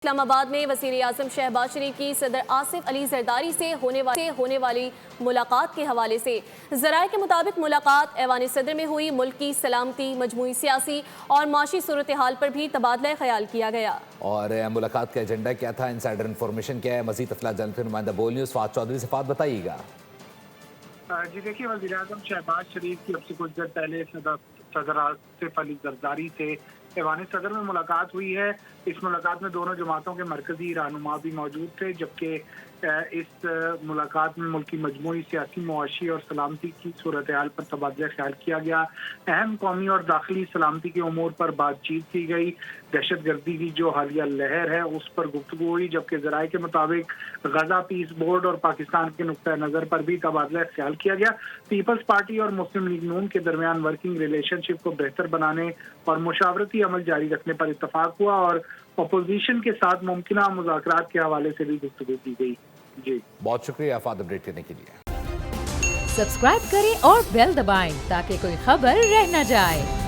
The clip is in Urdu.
اسلام آباد میں وزیر اعظم شہباز شریف کی صدر آصف علی زرداری سے ہونے والی ملاقات کے حوالے سے ذرائع کے مطابق ملاقات ایوان صدر میں ہوئی۔ ملک کی سلامتی، مجموعی سیاسی اور معاشی صورتحال پر بھی تبادلہ خیال کیا گیا۔ اور ملاقات کا ایجنڈا کیا تھا، انسائیڈر انفارمیشن کیا ہے؟ مزید تفصیلات جانتے ہیں نمائندہ بول نیوز فہد چودھری سے۔ فہد بتائیے گا۔ جی دیکھیے، وزیر اعظم شہباز شریف کی اب سے کچھ دیر پہلے صدر آصف علی زرداری سے ایوان صدر میں ملاقات ہوئی ہے۔ اس ملاقات میں دونوں جماعتوں کے مرکزی رہنما بھی موجود تھے، جبکہ اس ملاقات میں ملک کی مجموعی سیاسی، معاشی اور سلامتی کی صورتحال پر تبادلہ خیال کیا گیا۔ اہم قومی اور داخلی سلامتی کے امور پر بات چیت کی گئی۔ دہشت گردی کی جو حالیہ لہر ہے اس پر گفتگو ہوئی، جبکہ ذرائع کے مطابق غزہ پیس بورڈ اور پاکستان کے نقطہ نظر پر بھی تبادلہ خیال کیا گیا۔ پیپلز پارٹی اور مسلم لیگ نون کے درمیان ورکنگ ریلیشن شپ کو بہتر بنانے اور مشاورتی عمل جاری رکھنے پر اتفاق ہوا، اور اپوزیشن کے ساتھ ممکنہ مذاکرات کے حوالے سے بھی گفتگو کی گئی۔ جی بہت شکریہ فہد اپڈیٹ کرنے کے لیے۔ سبسکرائب کریں اور بیل دبائیں تاکہ کوئی خبر رہ نہ جائے۔